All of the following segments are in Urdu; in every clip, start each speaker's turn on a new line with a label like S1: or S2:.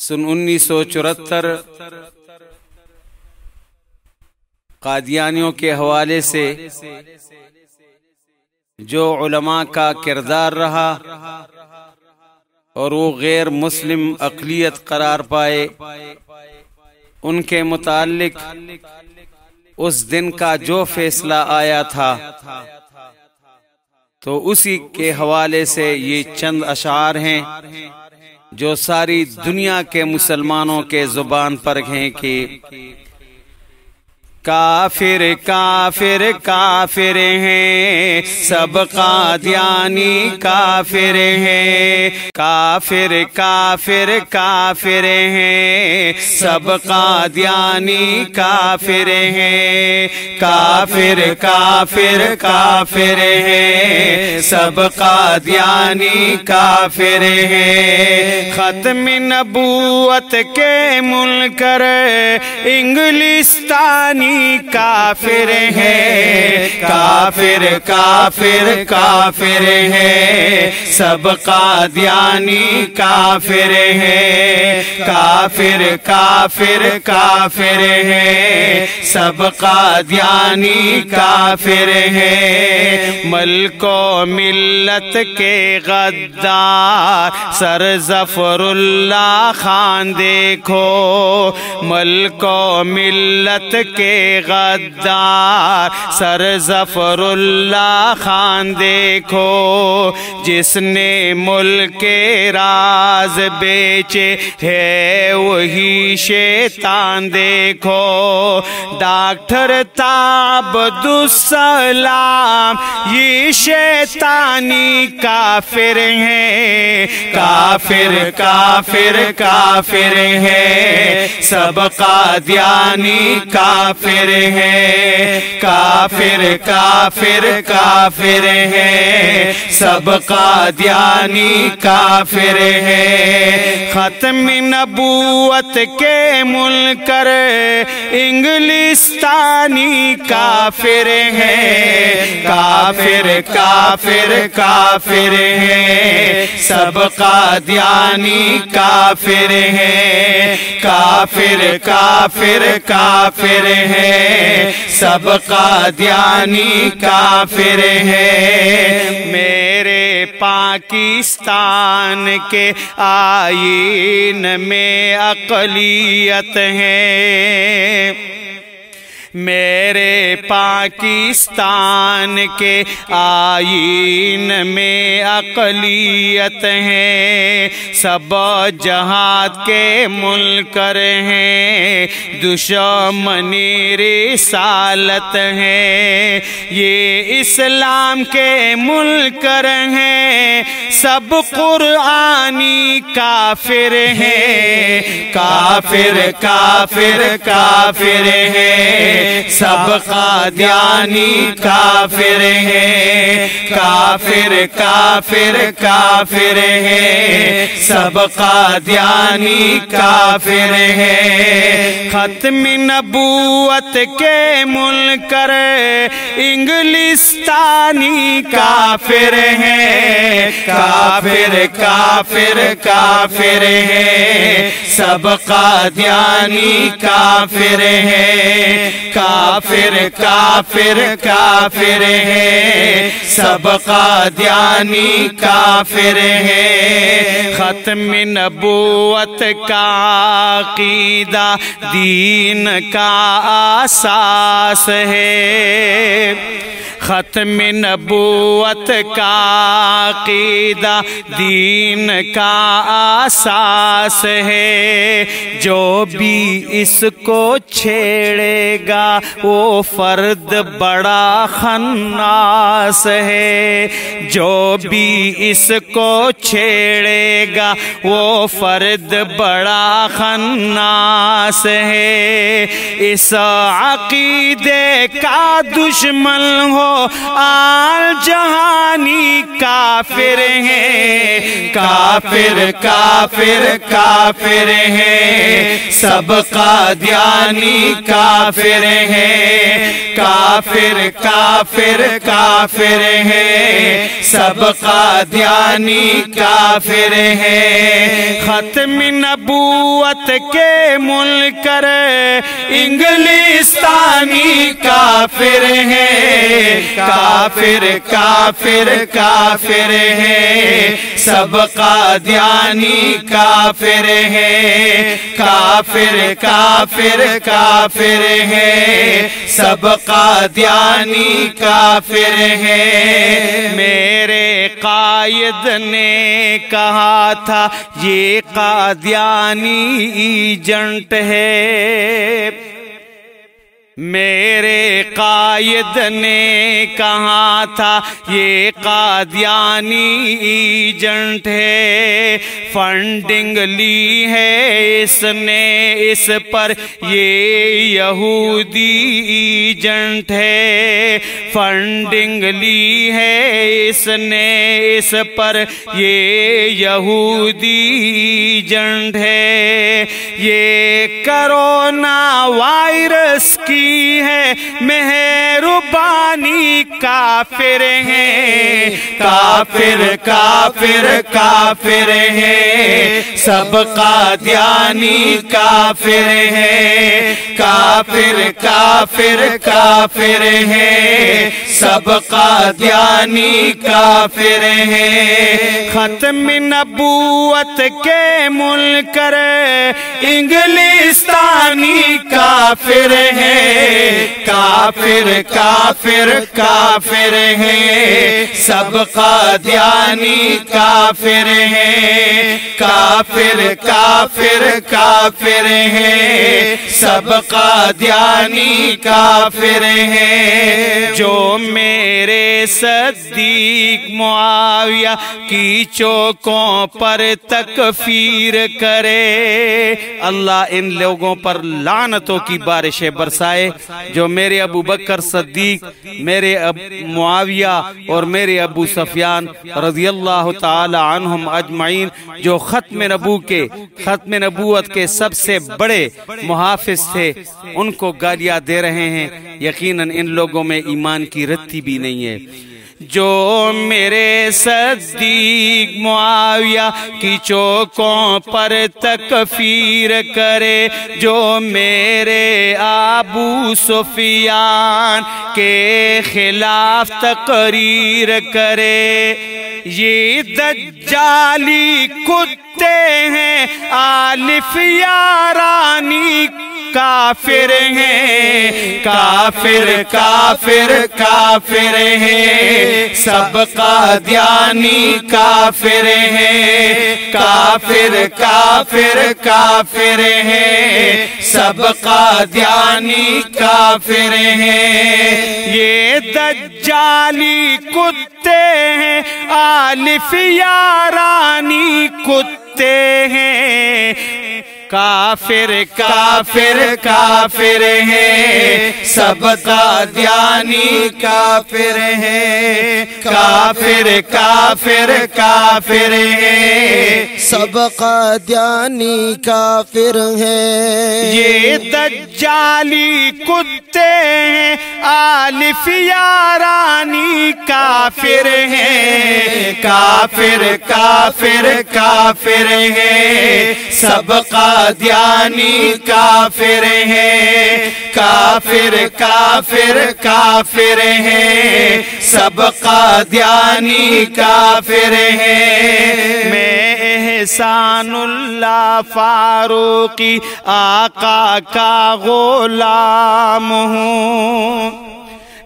S1: سن 1974 قادیانیوں کے حوالے سے جو علماء کا کردار رہا اور وہ غیر مسلم اقلیت قرار پائے، ان کے متعلق اس دن کا جو فیصلہ آیا تھا، تو اسی کے حوالے سے یہ چند اشعار ہیں جو ساری دنیا کے مسلمانوں کے زبان پر ہیں کہ کافر کافر کافر ہیں سب قادیانی کافر ہیں، کافر کافر کافر ہیں سب قادیانی کافر ہیں، کافر کافر کافر ہیں سب قادیانی کافر ہیں، ختم نبوت کے منکر انگلستانی کافر ہیں، کافر کافر کافر ہیں سب قادیانی کافر ہیں، کافر کافر کافر ہیں سب قادیانی کافر ہیں، ملک و ملت کے غدار سر ظفر اللہ خان دیکھو، ملک و ملت کے غدار سر ظفر اللہ خان دیکھو، جس نے ملک کے راز بیچے ہے وہی شیطان دیکھو، ڈاکٹر عبد السلام یہ شیطانی کافر ہیں، کافر کافر کافر ہیں سب قادیانی کافر ہیں، کافر کافر کافر ہیں سب قادیانی کافر ہیں، ختم نبوت کے منکر انگلستانی کافر ہیں، کافر کافر کافر ہیں سب قادیانی کافر ہیں، کافر کافر کافر ہیں سب قادیانی کافر ہیں، میرے پاکستان کے آئین میں اقلیت ہے، میرے پاکستان کے آئین میں اقلیت ہیں، سب جہاد کے منکر ہیں، دشمنی رسالت ہیں، یہ اسلام کے منکر ہیں، سب قرآنی کافر ہیں، کافر کافر کافر ہیں سب قادیانی کافر ہیں، کافر کافر کافر ہیں سب قادیانی کافر ہیں، ختم نبوت کے منکر انگلستانی کافر ہیں، کافر کافر کافر ہیں سب قادیانی کافر ہیں، کافر کافر کافر ہیں سب قادیانی کافر ہیں، ختم نبوت کا عقیدہ دین کا اساس ہے، ختم نبوت کا عقیدہ دین کا اساس ہے، جو بھی اس کو چھیڑے گا وہ فرد بڑا خناس ہے، جو بھی اس کو چھیڑے گا وہ فرد بڑا خناس ہے، اس عقیدے کا دشمن ہو آل جہانی کافر ہیں، کافر کافر کافر ہیں، سب قادیانی کافر ہیں، کافر کافر کافر ہیں، سب قادیانی کافر ہیں۔ ختم نبوت کے منکر انگلستانی کافر ہیں، کافر کافر کافر ہیں، سب قادیانی کافر ہیں، کافر کافر کافر ہیں، سب قادیانی کافر ہیں۔ میرے قائد نے کہا تھا یہ قادیانی ایجنٹ ہے، میرے قائد نے کہا تھا یہ قادیانی ایجنٹ ہے، فنڈنگ لی ہے اس نے اس پر یہ یہودی ایجنٹ ہے، فنڈنگ لی ہے اس نے اس پر یہ یہودی ایجنٹ ہے۔ یہ کرونا وائرس کی ہے مہربانی کافر ہیں، کافر کافر کافر ہیں، سب قادیانی کافر ہیں، کافر کافر کافر ہیں، سب قادیانی کافر ہیں۔ ختم نبوت کے منکر انگلستانی کافر ہیں، کافر کافر کافر ہیں، سب قادیانی کافر ہیں، کافر کافر کافر ہیں، سب قادیانی کافر ہیں۔ جو میرے صدیق معاویہ کی چوکوں پر تکفیر کرے، اللہ ان لوگوں پر لعنتوں کی بارشیں برسائے۔ جو میرے ابو بکر صدیق، میرے معاویہ اور میرے ابو سفیان رضی اللہ تعالی عنہم اجمعین جو ختم نبوت کے سب سے بڑے محافظ تھے، ان کو گالیاں دے رہے ہیں، یقیناً ان لوگوں میں ایمان کی رتی بھی نہیں ہے۔ جو میرے صدیق معاویہ کی چوکوں پر تکفیر کرے، جو میرے ابو سفیان کے خلاف تقریر کرے، یہ دجالی کتے ہیں آلف یارانی کافر ہیں، کافر کافر کافر ہیں، سب قادیانی کافر ہیں، کافر کافر کافر ہیں، سب قادیانی کافر ہیں۔ یہ دجالی کتے ہیں آلف یارانی کتے ہیں، کافر کافر کافر ہیں، سب قادیانی کافر ہیں، کافر کافر کافر ہیں،
S2: سب قادیانی کافر ہیں۔
S1: یہ دجالی کتے ہیں آلف یارانی کافر ہیں، کافر کافر کافر ہیں، سب قادیانی کافر ہیں، کافر کافر کافر ہیں، سب قادیانی کافر ہیں۔ میں احسان اللہ فاروقی آقا کا غلام ہوں،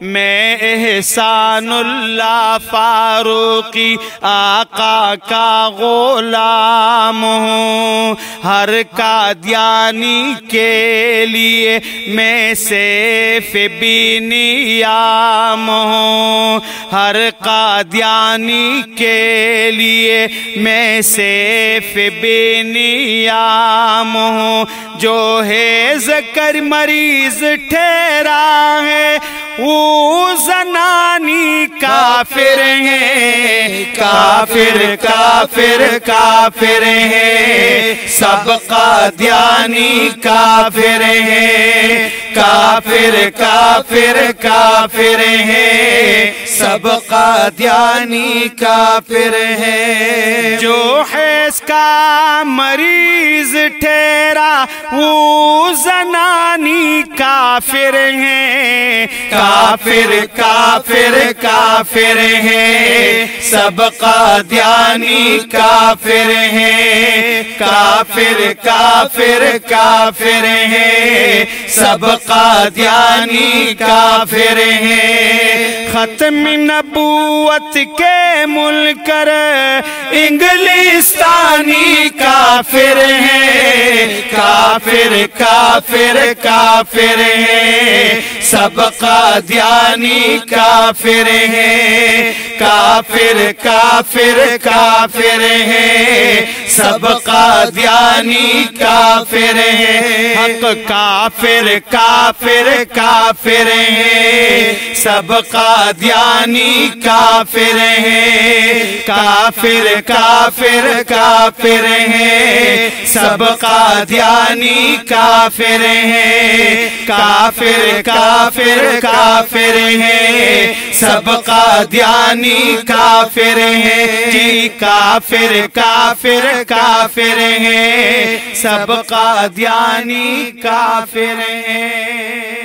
S1: میں احسان اللہ فاروقی آقا کا غلام ہوں، ہر قادیانی کے لیے میں سیف بھی نیام ہوں، ہر قادیانی کے لیے میں سیف بھی نیام ہوں، جو ہے ذکر مریض ٹھہرا ہے وہ زنانی کافر ہیں، کافر کافر کافر ہیں، سب قادیانی کافر ہیں، کافر کافر کافر ہیں، سب قادیانی کافر ہیں۔ جو ہے اس کا مریض ٹھہرا وہ زنانی کافر ہیں، کافر کافر کافر ہیں، سب قادیانی کافر ہیں، کافر کافر کافر ہیں، سب قادیانی کافر ہیں۔ ختم نبوت کے منکر انگلستانی کافر ہیں، کافر کافر کافر ہیں، سب قادیانی کافر ہیں، کافر کافر کافر ہیں، سب قادیانی کافر ہیں۔ حق کافر کافر کافر ہیں، سب قادیانی کافر ہیں، کافر کافر کافر ہیں، سب قادیانی کافر ہیں، کافر کافر کافر ہیں، سب قادیانی کافر ہیں، جی کافر کافر کافر ہیں، سب قادیانی کافر ہیں۔